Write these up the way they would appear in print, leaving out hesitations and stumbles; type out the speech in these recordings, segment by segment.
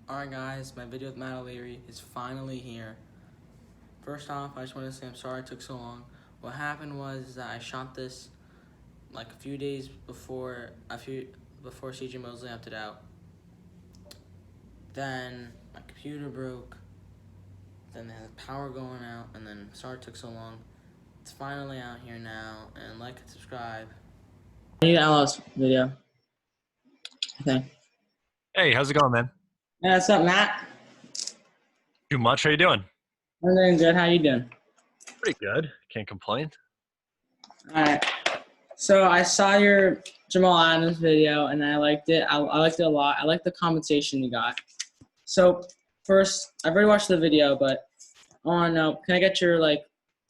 Alright guys, my video with Matt O'Leary is finally here. First off, I just want to say I'm sorry it took so long. What happened was that I shot this like a few days before CJ Mosley opted out. Then my computer broke, then the power going out, and then sorry it took so long. It's finally out here now, and like and subscribe. I need LS video. Okay. Hey, how's it going, man? Yeah, what's up, Matt? Too much? How you doing? I'm doing good. How you doing? Pretty good. Can't complain. Alright. So I saw your Jamal Adams video and I liked it. I liked it a lot. I liked the compensation you got. So first, I've already watched the video, but I want to know, can I get your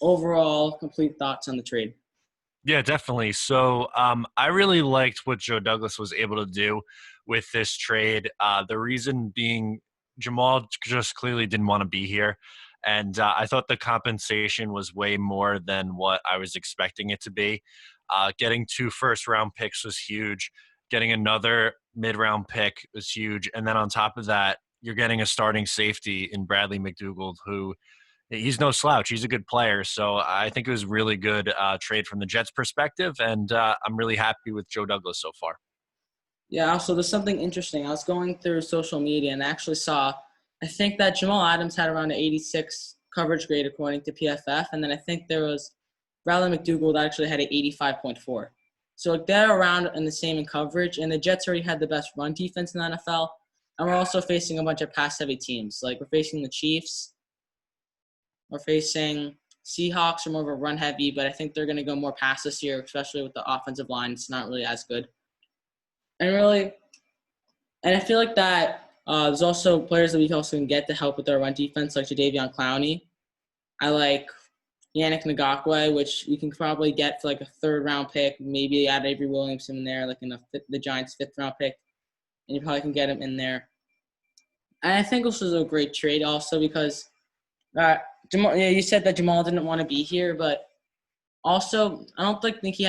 overall complete thoughts on the trade? Yeah, definitely. So I really liked what Joe Douglas was able to do with this trade. The reason being Jamal just clearly didn't want to be here. And I thought the compensation was way more than what I was expecting it to be. Getting 2 first-round picks was huge. Getting another mid-round pick was huge. And then on top of that, you're getting a starting safety in Bradley McDougald, who he's no slouch. He's a good player. So I think it was really good trade from the Jets' perspective, and I'm really happy with Joe Douglas so far. Yeah, also there's something interesting. I was going through social media and I actually saw, I think that Jamal Adams had around an 86 coverage grade according to PFF, and then I think there was Bradley McDougald that actually had an 85.4. So they're around in the same in coverage, and the Jets already had the best run defense in the NFL, and we're also facing a bunch of pass-heavy teams. Like we're facing the Chiefs, we're facing Seahawks are more of a run-heavy, but I think they're going to go more pass this year, especially with the offensive line. It's not really as good. And I feel like that there's also players that we also can get to help with our run defense, like Jadeveon Clowney. I like Yannick Ngakoue, which we can probably get for like a third-round pick. Maybe add Avery Williamson in there, like in the Giants' fifth-round pick, and you probably can get him in there. And I think this was a great trade also because Jamal. Yeah, you said that Jamal didn't want to be here, but also I don't think he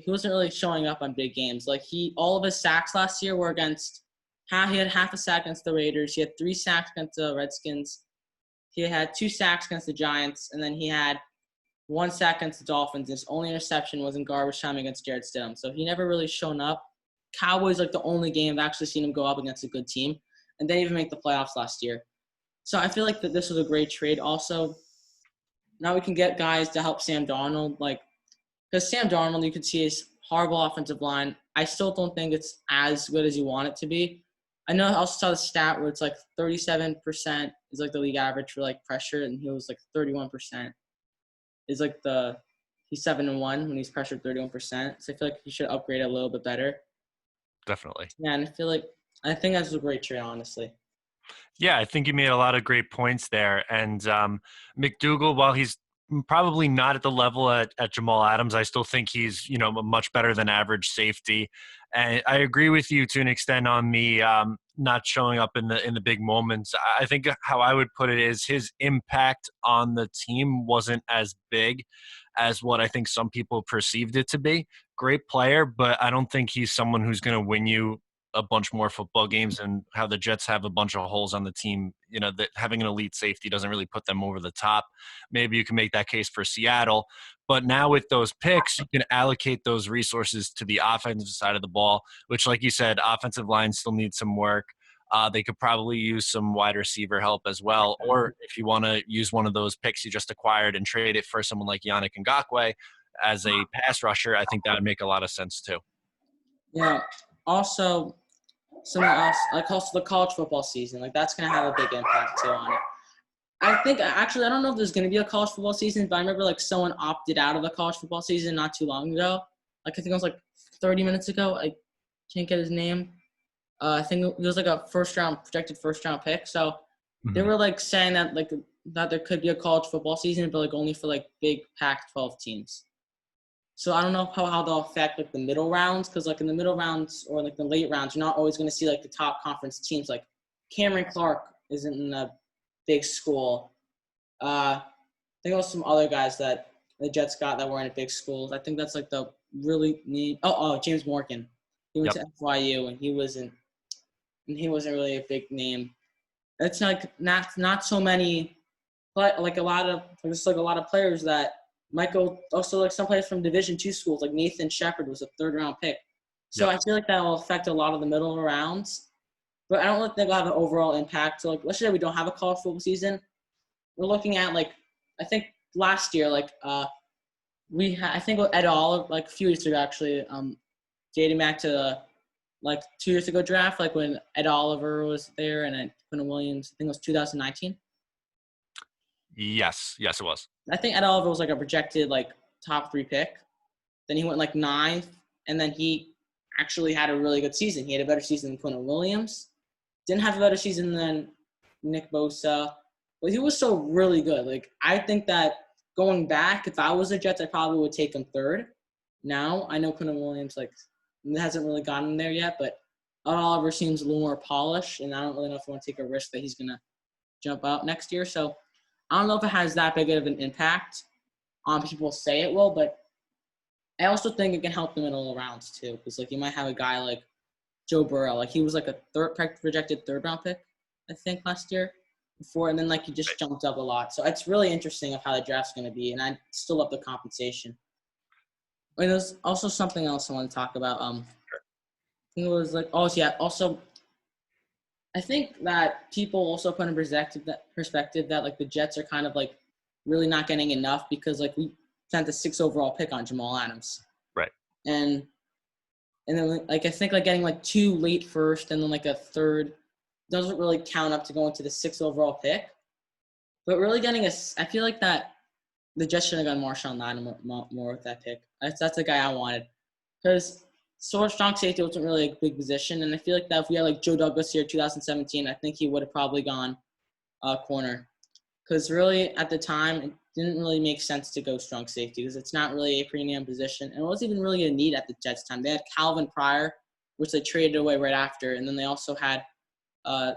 wasn't really showing up on big games. Like all of his sacks last year were against. He had half a sack against the Raiders. He had 3 sacks against the Redskins. He had 2 sacks against the Giants, and then he had 1 sack against the Dolphins. His only interception was in garbage time against Jared Stidham. So he never really shown up. Cowboys like the only game I've actually seen him go up against a good team, and they didn't even make the playoffs last year. So I feel like that this was a great trade. Also, now we can get guys to help Sam Darnold, because Sam Darnold, you could see his horrible offensive line. I still don't think it's as good as you want it to be. I know I also saw the stat where it's like 37% is like the league average for like pressure, and he was like 31% is like he's 7-1 when he's pressured 31%. So I feel like he should upgrade a little bit better. Definitely. Yeah, and I think that's a great trade, honestly. Yeah, I think you made a lot of great points there. And McDougald, while he's probably not at the level at Jamal Adams, I still think he's a much better than average safety. And I agree with you to an extent on the not showing up in the big moments. I think how I would put it is his impact on the team wasn't as big as what I think some people perceived it to be. Great player, but I don't think he's someone who's going to win you a bunch more football games, and how the Jets have a bunch of holes on the team, that having an elite safety doesn't really put them over the top. Maybe you can make that case for Seattle, but now with those picks, you can allocate those resources to the offensive side of the ball, which, like you said, offensive line still needs some work. They could probably use some wide receiver help as well. Or if you want to use one of those picks you just acquired and trade it for someone like Yannick Ngakoue as a pass rusher, I think that would make a lot of sense too. Yeah. Also, something else, like also the college football season, like that's gonna have a big impact too on it. I think actually I don't know if there's gonna be a college football season, but I remember like someone opted out of the college football season not too long ago. Like I think it was like 30 minutes ago. I can't get his name. I think it was like a projected first round pick. So they Mhm. were like saying that that there could be a college football season, but like only for like big Pac-12 teams. So I don't know how they'll affect like the middle rounds, because like in the middle rounds or like the late rounds, you're not always going to see like the top conference teams. Like Cameron Clark isn't in a big school. I think also some other guys that the Jets got that were in big schools. I think that's like the really neat. James Morgan. He went Yep. to FYU and he wasn't really a big name. it's like not so many, but like a lot of there's like a lot of players that might go. Also, like some players from Division II schools, like Nathan Shepard was a third-round pick. So Yep. I feel like that will affect a lot of the middle rounds. But I don't think it'll have an overall impact. So like, let's say we don't have a college football season. We're looking at like, I think last year, like I think Ed Oliver, like a few years ago actually, dating back to like 2 years ago draft, like when Ed Oliver was there and Quinn Williams, I think it was 2019. Yes, it was. I think Ed Oliver was like a projected like top 3 pick. Then he went like 9th, and then he actually had a really good season. He had a better season than Quinn Williams. Didn't have a better season than Nick Bosa, but he was still really good. Like I think that going back, if I was the Jets, I probably would take him 3rd. Now I know Quinn Williams like hasn't really gotten there yet, but Ed Oliver seems a little more polished, and I don't really know if I want to take a risk that he's gonna jump out next year. So I don't know if it has that big of an impact. People say it will, but I also think it can help the middle rounds too, because like you might have a guy like Joe Burrow, like he was like a projected 3rd-round pick, I think last year before, and then like he just jumped up a lot. So it's really interesting of how the draft's going to be, and I still love the compensation. And there's also something else I want to talk about. I think it was like also I think that people also put in perspective that like the Jets are kind of like really not getting enough because like we sent the 6th overall pick on Jamal Adams. Right. And then like I think like getting like 2 late first and then like a 3rd doesn't really count up to going to the 6th overall pick. But really I feel like that the Jets should have gone Marshawn Lattimore more with that pick. That's the guy I wanted. Because strong safety wasn't really a big position, and I feel like that if we had like Joe Douglas here 2017, I think he would have probably gone corner. Because really at the time it didn't really make sense to go strong safety because it's not really a premium position, and it wasn't even really a need at the Jets time. They had Calvin Pryor, which they traded away right after, and then they also had I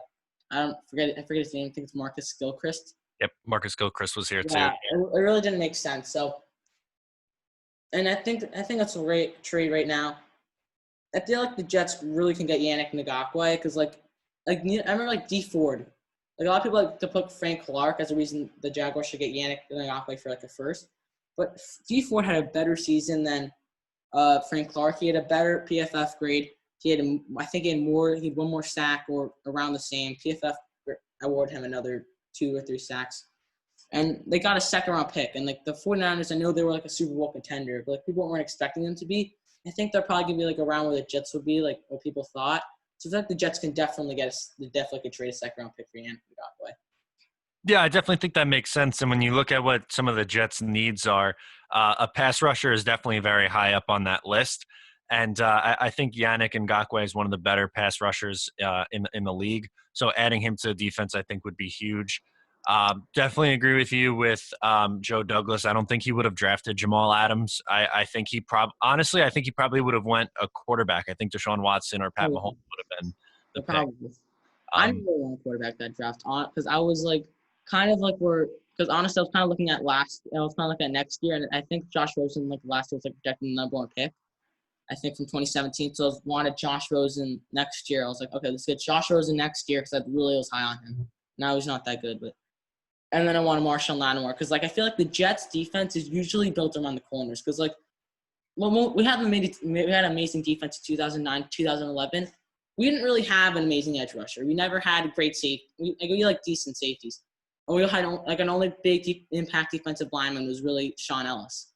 forget his name. I think it's Marcus Gilchrist. Yep, Marcus Gilchrist was here too. Yeah, it really didn't make sense. So, and I think that's a great trade right now. I feel like the Jets really can get Yannick Ngakoue because like I remember like D Ford. Like a lot of people like to put Frank Clark as a reason the Jaguars should get Yannick Ngakoue for like a 1st. But D Ford had a better season than Frank Clark. He had a better PFF grade. He had he had 1 more sack or around the same. PFF awarded him another 2 or 3 sacks. And they got a 2nd-round pick. And like the 49ers, I know they were like a Super Bowl contender, but like people weren't expecting them to be. I think they're probably gonna be like around where the Jets would be, like what people thought. So I feel like the Jets can definitely trade a 2nd-round pick for Yannick Ngakoue. Yeah, I definitely think that makes sense. And when you look at what some of the Jets' needs are, a pass rusher is definitely very high up on that list. And I think Yannick Ngakoue is one of the better pass rushers in the league. So adding him to the defense, I think, would be huge. Definitely agree with you with Joe Douglas. I don't think he would have drafted Jamal Adams. I think he probably would have went a quarterback. I think Deshaun Watson or Pat Mahomes would have been the pick. I didn't really want a quarterback that draft on because I was like because honestly I was kind of looking at next year, and I think Josh Rosen like last year was like projected the #1 pick. I think from 2017. So I wanted Josh Rosen next year. I was like, okay, let's get Josh Rosen next year because I really was high on him. Now he's not that good, and then I wanted Marshawn Lattimore because like I feel like the Jets defense is usually built around the corners because like we had amazing defense in 2009, 2011. We didn't really have an amazing edge rusher. We never had great safety. We like decent safeties. And we had like an only big impact defensive lineman was really Sean Ellis.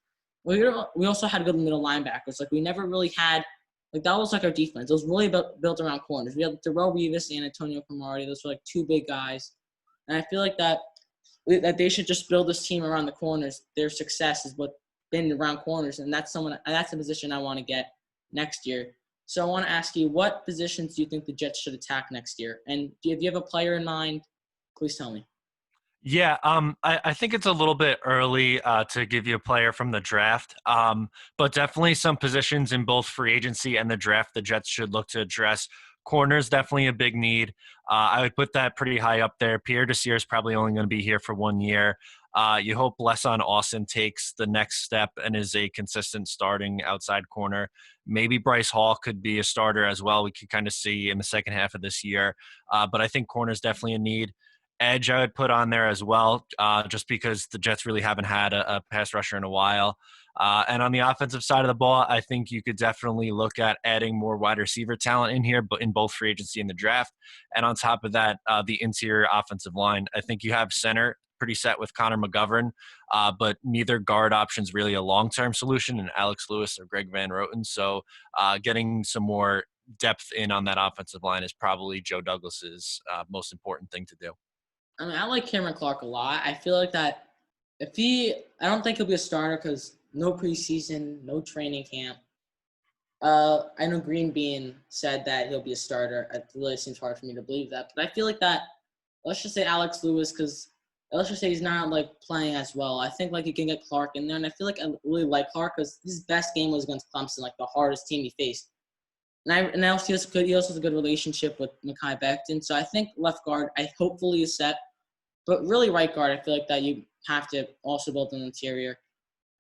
We also had good middle linebackers. Like we never really had like that was like our defense. It was really built around corners. We had Darrelle Revis and Antonio Cromartie. Those were like 2 big guys. And I feel like that they should just build this team around the corners. Their success is what been around corners, and that's a position I want to get next year. So I want to ask you, what positions do you think the Jets should attack next year? And if you have a player in mind, please tell me. Yeah, I think it's a little bit early to give you a player from the draft, but definitely some positions in both free agency and the draft the Jets should look to address. Corner's definitely a big need. I would put that pretty high up there. Pierre Desir is probably only going to be here for 1 year. You hope Leson Austin takes the next step and is a consistent starting outside corner. Maybe Bryce Hall could be a starter as well. We could kind of see in the second half of this year. But I think corner is definitely a need. Edge I would put on there as well, just because the Jets really haven't had a pass rusher in a while. And on the offensive side of the ball, I think you could definitely look at adding more wide receiver talent in here, but in both free agency and the draft. And on top of that, the interior offensive line. I think you have center pretty set with Connor McGovern, but neither guard option's really a long-term solution in Alex Lewis or Greg Van Roten. So getting some more depth in on that offensive line is probably Joe Douglas's most important thing to do. I mean, I like Cameron Clark a lot. I feel like that I don't think he'll be a starter because no preseason, no training camp. I know Green Bean said that he'll be a starter. It really seems hard for me to believe that. But I feel like that, let's just say Alex Lewis, because let's just say he's not, like, playing as well. I think, like, you can get Clark in there. And I feel like I really like Clark because his best game was against Clemson, like the hardest team he faced. And I also he also has a good relationship with Mekhi Becton. So I think left guard, hopefully is set. But really right guard, I feel like that you have to also build an interior.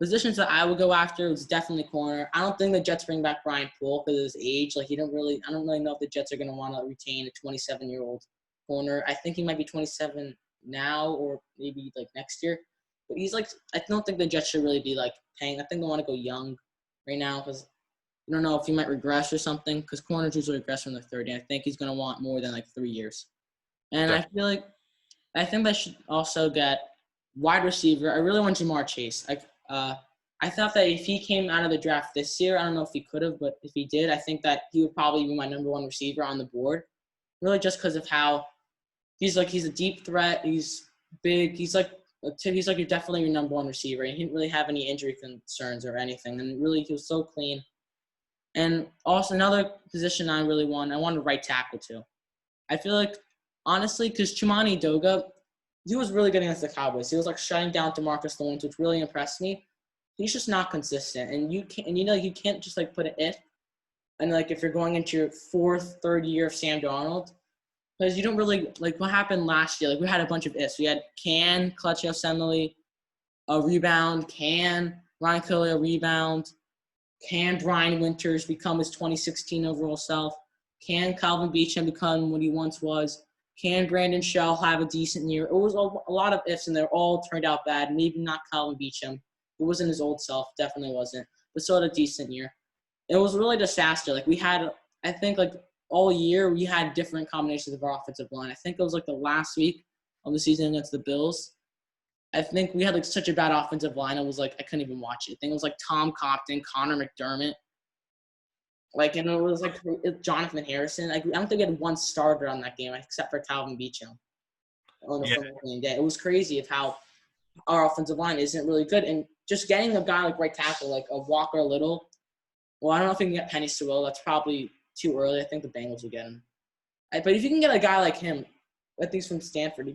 Positions that I would go after is definitely corner. I don't think the Jets bring back Brian Poole because of his age. Like, I don't really know if the Jets are going to want to retain a 27-year-old corner. I think he might be 27 now or maybe, like, next year. But he's, like, I don't think the Jets should really be, like, paying. I think they want to go young right now because you don't know if he might regress or something because corners usually regress from the 30. I think he's going to want more than, like, 3 years. And I think they should also get wide receiver. I really want Jamar Chase. I thought that if he came out of the draft this year, I don't know if he could have, but if he did, I think that he would probably be my number one receiver on the board. Really, just because of how he's a deep threat. He's big. He's like you're definitely your number one receiver. He didn't really have any injury concerns or anything, and really he was so clean. And also another position I wanted right tackle too. I feel like honestly, because Chimani Doga, he was really good against the Cowboys. He was like shutting down DeMarcus Lawrence, which really impressed me. He's just not consistent, and you can't just like put an if, and like if you're going into your third year of Sam Darnold, because you don't really like what happened last year. Like we had a bunch of ifs. We had Clutch Yosemite, a rebound, Ryan Kelly a rebound, Brian Winters become his 2016 overall self, Calvin Beachum become what he once was. Can Brandon Shell have a decent year? It was a lot of ifs, and they all turned out bad. Maybe not Calvin Beachum. It wasn't his old self. Definitely wasn't. But still had a decent year. It was really a disaster. Like, we had – I think, like, all year we had different combinations of our offensive line. I think it was, like, the last week of the season against the Bills. I think we had, like, such a bad offensive line. It was, like, I couldn't even watch it. I think it was, like, Tom Compton, Connor McDermott. Like, and it was, like, Jonathan Harrison. Like, I don't think we had one starter on that game except for Calvin Beachum on the following day. It was crazy of how our offensive line isn't really good. And just getting a guy like right tackle, like a Walker Little, well, I don't know if we can get Penny Sewell. That's probably too early. I think the Bengals will get him. But if you can get a guy like him, I think he's from Stanford,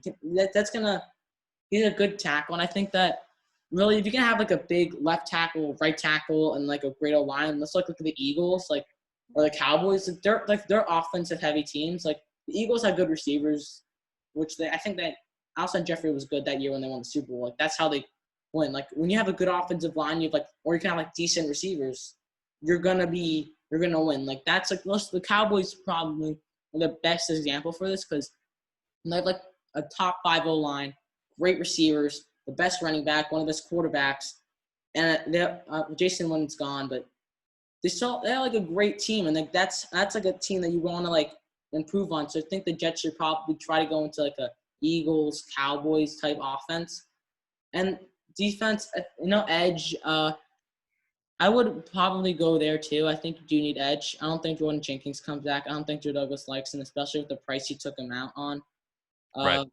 he's a good tackle. And I think that really, if you can have like a big left tackle, right tackle, and like a great O-line, let's look at the Eagles, like, or the Cowboys. They're offensive heavy teams. Like the Eagles have good receivers, which I think that Alshon Jeffrey was good that year when they won the Super Bowl. Like that's how they win. Like when you have a good offensive line, or you can have like decent receivers, you're gonna win. Like that's like the Cowboys probably are the best example for this because they have like a top 5 O-line, great receivers, the best running back, one of the best quarterbacks, and Jason Witten's gone, but they're like a great team, and like that's like a team that you want to like improve on. So I think the Jets should probably try to go into like a Eagles, Cowboys type offense, and defense. Edge. I would probably go there too. I think you do need edge. I don't think Jordan Jenkins comes back. I don't think Joe Douglas likes him, especially with the price he took him out on. Right.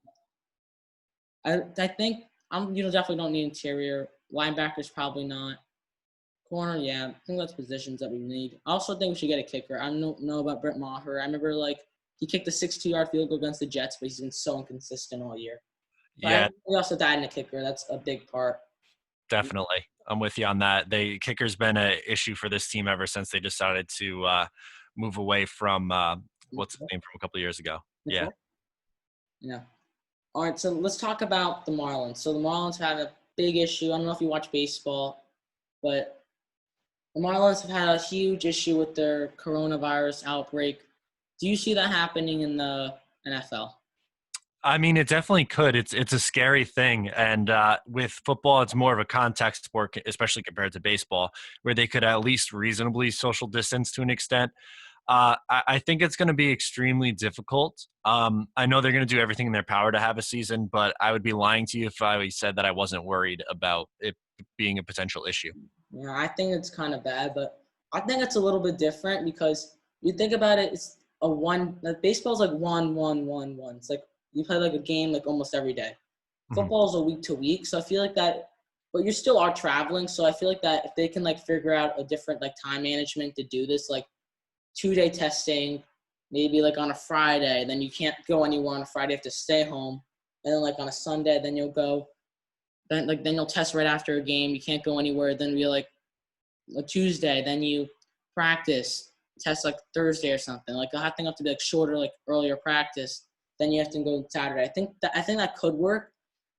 I think definitely don't need interior. Linebackers probably not. Corner, yeah. I think that's positions that we need. I also think we should get a kicker. I don't know about Brett Maher. I remember he kicked a 62-yard field goal against the Jets, but he's been so inconsistent all year. But we also died in a kicker. That's a big part. Definitely. I'm with you on that. Kicker's been an issue for this team ever since they decided to move away from what's his name from a couple of years ago. Yeah. Yeah. All right, so let's talk about the Marlins. So the Marlins have a big issue. I don't know if you watch baseball, but the Marlins have had a huge issue with their coronavirus outbreak. Do you see that happening in the NFL? I mean, it definitely could. It's a scary thing, and with football, it's more of a contact sport, especially compared to baseball, where they could at least reasonably social distance to an extent. I think it's going to be extremely difficult. I know they're going to do everything in their power to have a season, but I would be lying to you if I said that I wasn't worried about it being a potential issue. Yeah, I think it's kind of bad, but I think it's a little bit different because you think about it, it's a one. Like baseball's like one, one, one, one. It's like you play like a game like almost every day. Mhm. Football's a week to week, so I feel like that. But you still are traveling, so I feel like that if they can like figure out a different like time management to do this, like 2-day testing, maybe like on a Friday, then you can't go anywhere on a Friday, you have to stay home, and then like on a Sunday, then you'll go. Then you'll test right after a game. You can't go anywhere. Then be like a Tuesday, then you practice, test like Thursday or something. Like I think have to be like shorter, like earlier practice. Then you have to go Saturday. I think that could work,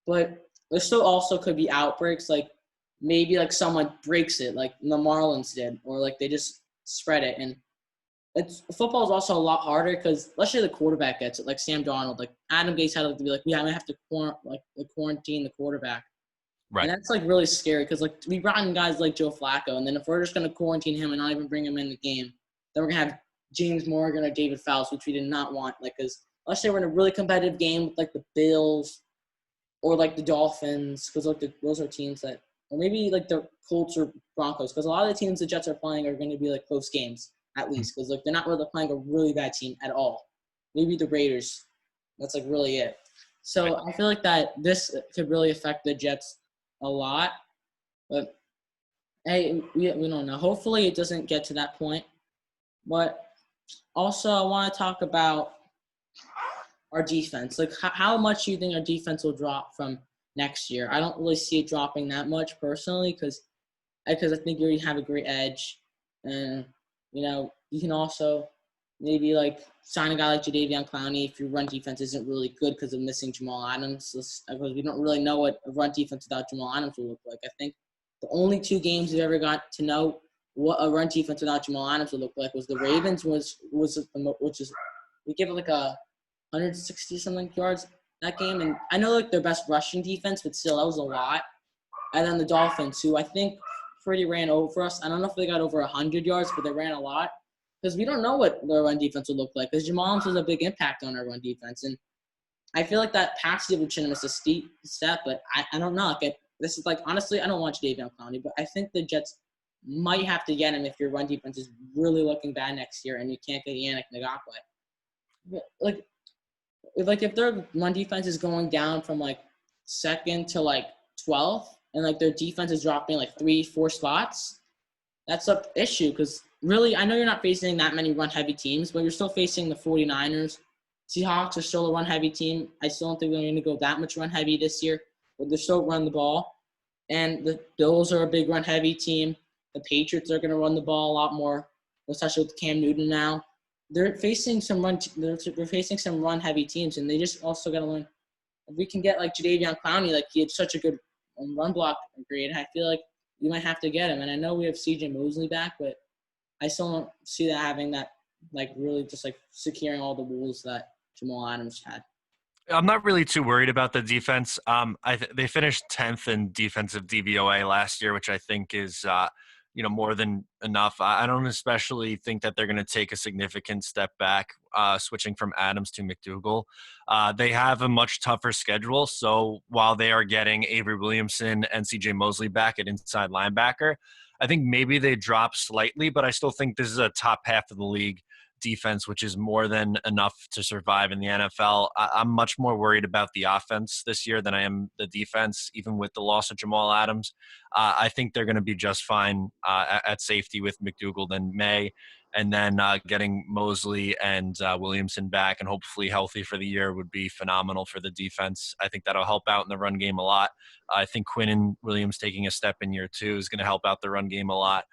but there still also could be outbreaks. Like maybe like someone breaks it, like the Marlins did, or like they just spread it. And it's football is also a lot harder because let's say the quarterback gets it, like Sam Darnold, like Adam Gase had to be like, yeah, I'm gonna have to quarantine the quarterback. And Right. that's like really scary because like we brought in guys like Joe Flacco, and then if we're just gonna quarantine him and not even bring him in the game, then we're gonna have James Morgan or David Fouls, which we did not want. Like, because let's say we're in a really competitive game with like the Bills or like the Dolphins, because like those are teams that, or maybe like the Colts or Broncos, because a lot of the teams the Jets are playing are going to be like close games at least, because like they're not really playing a really bad team at all. Maybe the Raiders. That's like really it. Right. So I feel like that this could really affect the Jets a lot. But hey, we don't know. Hopefully it doesn't get to that point. But also I want to talk about our defense. Like how much do you think our defense will drop from next year? I don't really see it dropping that much personally because I think you already have a great edge, and you can also maybe like sign a guy like Jadeveon Clowney if your run defense isn't really good because of missing Jamal Adams. Because we don't really know what a run defense without Jamal Adams will look like. I think the only two games we ever got to know what a run defense without Jamal Adams would look like was the Ravens which is we give it like a 160 something yards that game, and I know like their best rushing defense, but still that was a lot. And then the Dolphins, who I think pretty ran over us. I don't know if they got over 100 yards, but they ran a lot because we don't know what their run defense would look like. Because Jamal Adams has a big impact on our run defense, and I feel like that pass evolution was a steep step, but I don't know. This is like honestly, I don't want David Clowney, but I think the Jets might have to get him if your run defense is really looking bad next year and you can't get Yannick Ngakwe. Like if their run defense is going down from like second to like 12th and like their defense is dropping like 3-4 spots, that's an issue because really I know you're not facing that many run heavy teams, but you're still facing the 49ers. Seahawks are still a run heavy team. I still don't think they're going to go that much run heavy this year, but they're still run the ball. And the Bills are a big run heavy team. The Patriots are going to run the ball a lot more, especially with Cam Newton now. They're facing some run heavy teams, and they just also got to learn. If we can get like Jadeveon Clowney, like he had such a good run block grade, I feel like we might have to get him. And I know we have C.J. Mosley back, but I still don't see that having that like really just like securing all the rules that Jamal Adams had. I'm not really too worried about the defense. They finished 10th in defensive DVOA last year, which I think is more than enough. I don't especially think that they're going to take a significant step back, switching from Adams to McDougal. They have a much tougher schedule, so while they are getting Avery Williamson and C.J. Mosley back at inside linebacker, I think maybe they drop slightly, but I still think this is a top half of the league defense, which is more than enough to survive in the NFL. I'm much more worried about the offense this year than I am the defense, even with the loss of Jamal Adams. I think they're going to be just fine at safety with McDougal than May. And then getting Mosley and Williamson back and hopefully healthy for the year would be phenomenal for the defense. I think that'll help out in the run game a lot. I think Quinnen Williams taking a step in year 2 is going to help out the run game a lot.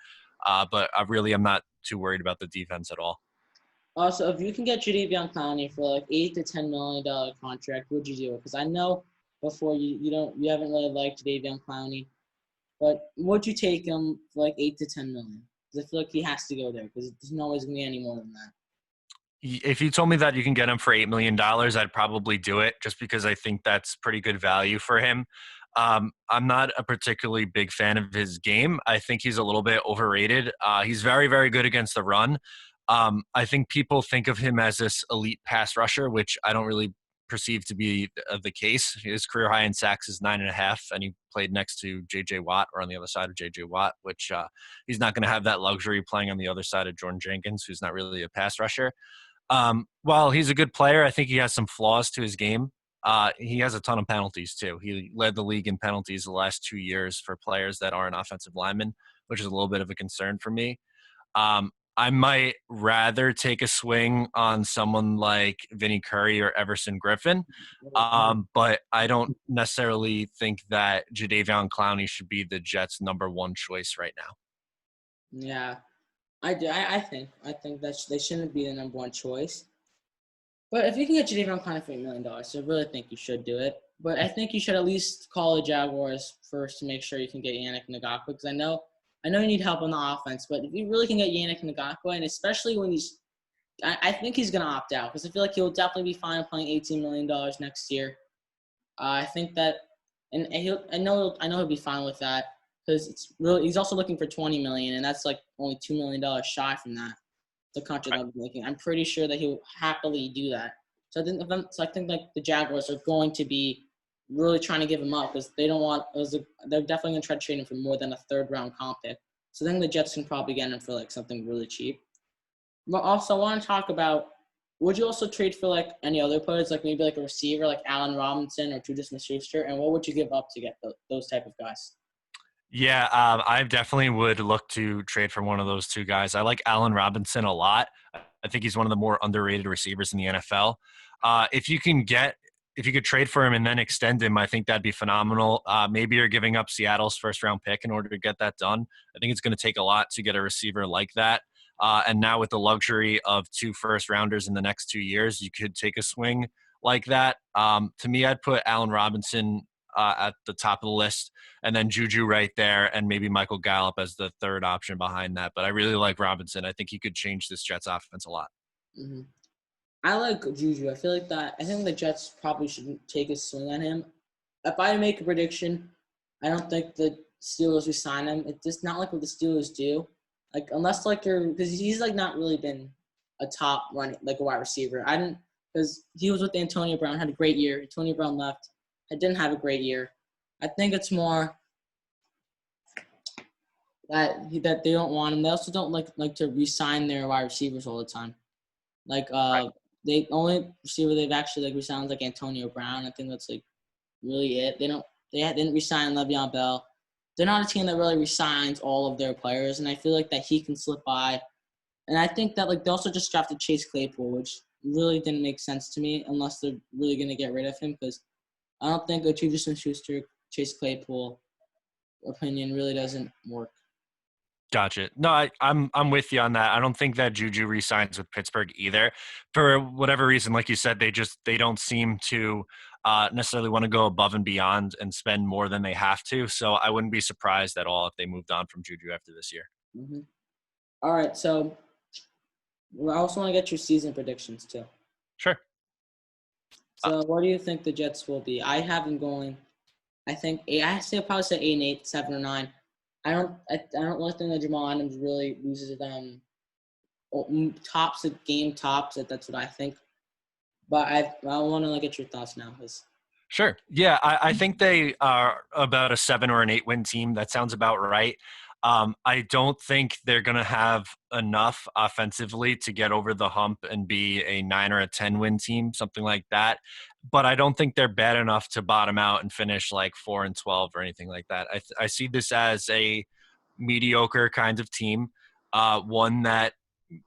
But I really am not too worried about the defense at all. Also, if you can get Jadeveon Clowney for like $8 to $10 million contract, would you do it? Because I know before you haven't really liked Jadeveon Clowney, but would you take him for like 8 to 10 million? Because I feel like he has to go there because there's no way gonna be any more than that. If you told me that you can get him for $8 million, I'd probably do it just because I think that's pretty good value for him. I'm not a particularly big fan of his game. I think he's a little bit overrated. He's very, very good against the run. I think people think of him as this elite pass rusher, which I don't really perceive to be the case. His career high in sacks is 9.5, and he played next to J.J. Watt or on the other side of J.J. Watt, which he's not going to have that luxury playing on the other side of Jordan Jenkins, who's not really a pass rusher. While he's a good player, I think he has some flaws to his game. He has a ton of penalties too. He led the league in penalties the last 2 years for players that aren't offensive linemen, which is a little bit of a concern for me. I might rather take a swing on someone like Vinny Curry or Everson Griffin, but I don't necessarily think that Jadeveon Clowney should be the Jets' number one choice right now. Yeah, I do. I think that they shouldn't be the number one choice. But if you can get Jadeveon Clowney for $8 million, I really think you should do it. But I think you should at least call the Jaguars first to make sure you can get Yannick Ngakoue because I know you need help on the offense. But if you really can get Yannick Ngakoue, and especially when I think he's gonna opt out because I feel like he'll definitely be fine playing $18 million next year. I think that, and I know he'll be fine with that because it's really he's also looking for 20 million, and that's like only $2 million shy from that the contract I'll be making. I'm pretty sure that he'll happily do that. So I think like the Jaguars are going to be really trying to give him up because they don't want. They're definitely going to try to trade him for more than a third round comp pick. So then the Jets can probably get him for like something really cheap. But also, I want to talk about. Would you also trade for like any other players, like maybe like a receiver, like Allen Robinson or Juju Smith-Schuster, and what would you give up to get those type of guys? Yeah, I definitely would look to trade for one of those two guys. I like Allen Robinson a lot. I think he's one of the more underrated receivers in the NFL. If you can get, if you could trade for him and then extend him, I think that'd be phenomenal. Maybe you're giving up Seattle's first round pick in order to get that done. I think it's going to take a lot to get a receiver like that. And now with the luxury of two first rounders in the next 2 years, you could take a swing like that. To me, I'd put Allen Robinson at the top of the list, and then Juju right there, and maybe Michael Gallup as the third option behind that. But I really like Robinson. I think he could change this Jets offense a lot. Hmm. I like Juju. I feel like that. I think the Jets probably shouldn't take a swing on him. If I make a prediction, I don't think the Steelers resign him. It's just not like what the Steelers do. Like unless like you're because he's like not really been a top running like a wide receiver. I didn't because he was with Antonio Brown, had a great year. Antonio Brown left. I didn't have a great year. I think it's more that they don't want him. They also don't like to re-sign their wide receivers all the time. Like Right. they only receiver they've actually like re-signed like Antonio Brown. I think that's like really it. They didn't resign Le'Veon Bell. They're not a team that really resigns all of their players, and I feel like that he can slip by. And I think that like they also just drafted Chase Claypool, which really didn't make sense to me unless they're really gonna get rid of him because I don't think a Juju Smith-Schuster Chase Claypool opinion really doesn't work. Gotcha. No, I'm with you on that. I don't think that Juju resigns with Pittsburgh either. For whatever reason, like you said, they don't seem to necessarily want to go above and beyond and spend more than they have to. So I wouldn't be surprised at all if they moved on from Juju after this year. Hmm. All right, so I also want to get your season predictions too. Sure. Uh, So, what do you think the Jets will be? I have them going. I think eight. I say probably say 8-8, 7-9. I don't really think that Jamal Adams really loses them. Tops the game tops. That's what I think. But I want to get your thoughts now, because Sure. Yeah, I think they are about a 7 or an 8 win team. That sounds about right. I don't think they're going to have enough offensively to get over the hump and be a 9 or a 10 win team, something like that. But I don't think they're bad enough to bottom out and finish like 4-12 or anything like that. I see this as a mediocre kind of team, one that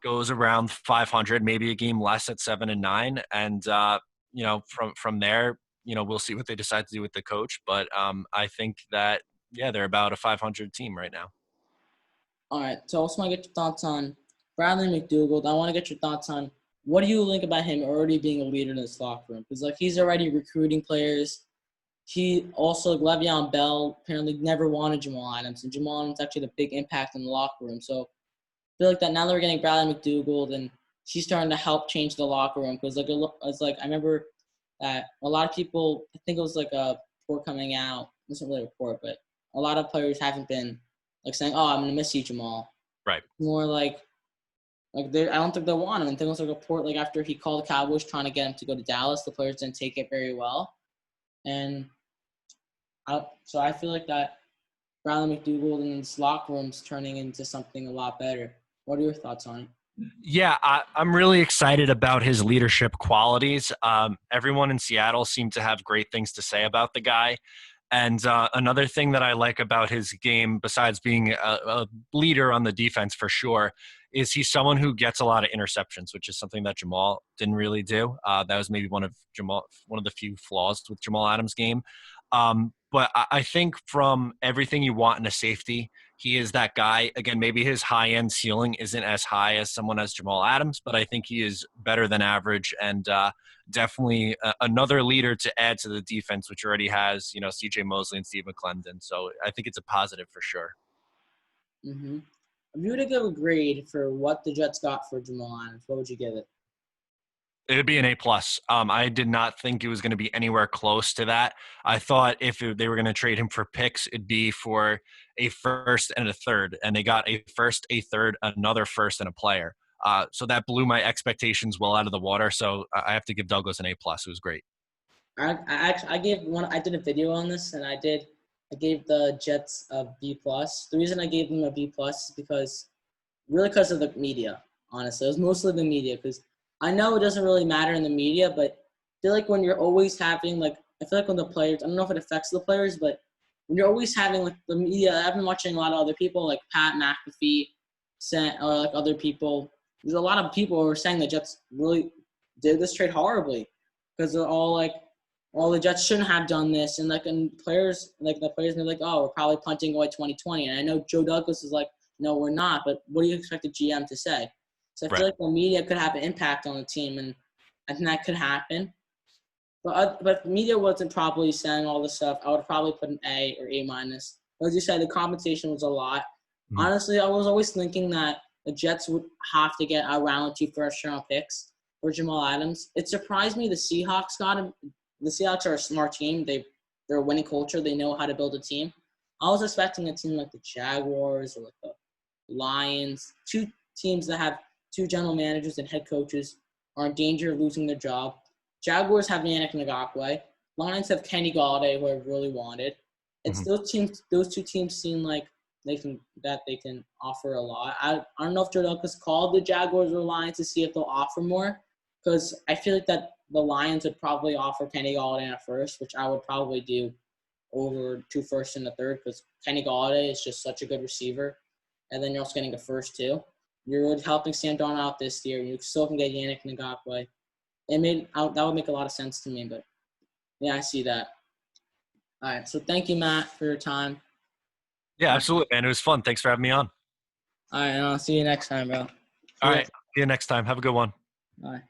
goes around 500, maybe a game less at 7-9, and from there, we'll see what they decide to do with the coach. But I think that yeah, they're about a 500 team right now. all right. So I also want to get your thoughts on Bradley McDougald. I want to get your thoughts on what do you think about him already being a leader in this locker room? Because like he's already recruiting players. He also, Le'Veon Bell apparently never wanted Jamal Adams, and Jamal Adams actually had a big impact in the locker room. So I feel like that now that we're getting Bradley McDougald, and she's starting to help change the locker room. Because I remember that a lot of people, I think it was like a report coming out. It wasn't really a report, but a lot of players haven't been like saying, "Oh, I'm gonna miss you, Jamal." Right. More like I don't think they want him. And I think it was a report like after he called the Cowboys trying to get him to go to Dallas, the players didn't take it very well, and so I feel like that Bradley McDougald in this locker room's turning into something a lot better. What are your thoughts on it? Yeah, I'm really excited about his leadership qualities. Everyone in Seattle seemed to have great things to say about the guy. And another thing that I like about his game, besides being a leader on the defense for sure, is he's someone who gets a lot of interceptions, which is something that Jamal didn't really do. That was maybe one of the few flaws with Jamal Adams' game. But I think from everything you want in a safety, he is that guy. Again, maybe his high end ceiling isn't as high as someone as Jamal Adams, but I think he is better than average and definitely another leader to add to the defense, which already has, C.J. Mosley and Steve McClendon. So I think it's a positive for sure. Mm-hmm. If you were to give a grade for what the Jets got for Jamal Adams, what would you give it? It would be an A+. I did not think it was going to be anywhere close to that. I thought if they were going to trade him for picks, it'd be for a first and a third, and they got a first, a third, another first, and a player. So that blew my expectations well out of the water. So I have to give Douglas an A+. It was great. I gave one. I did a video on this, and I gave the Jets a B+. The reason I gave them a B+ is because of the media. Honestly, it was mostly the media because I know it doesn't really matter in the media, but I feel like when you're always having I feel like when the players, I don't know if it affects the players, but when you're always having the media, I've been watching a lot of other people like Pat McAfee, or like other people. There's a lot of people who are saying the Jets really did this trade horribly because they're all like, well, the Jets shouldn't have done this, and the players are like, oh, we're probably punting away 2020, and I know Joe Douglas is like, no, we're not, but what do you expect the GM to say? So I feel like the media could have an impact on the team, and I think that could happen. But if the media wasn't probably saying all this stuff, I would probably put an A or A-. As you said, the compensation was a lot. Mm-hmm. Honestly, I was always thinking that the Jets would have to get around 2 first-round picks for Jamal Adams. It surprised me the Seahawks got him. The Seahawks are a smart team. They're a winning culture. They know how to build a team. I was expecting a team like the Jaguars or like the Lions, 2 teams that have 2 general managers and head coaches are in danger of losing their job. Jaguars have Yannick Ngakoue. Lions have Kenny Golladay, who I really wanted. It's those 2 teams seem like they can offer a lot. I don't know if Joe Douglas called the Jaguars or Lions to see if they'll offer more, because I feel like that the Lions would probably offer Kenny Golladay at first, which I would probably do over 2 firsts and a third, because Kenny Golladay is just such a good receiver. And then you're also getting a first too. You're helping Sam Darnold out this year. You still can get Yannick Ngakoue. That would make a lot of sense to me, but yeah, I see that. All right, so thank you, Matt, for your time. Yeah, absolutely, man. It was fun. Thanks for having me on. All right, and I'll see you next time, bro. All right, see you next time. Have a good one. Bye.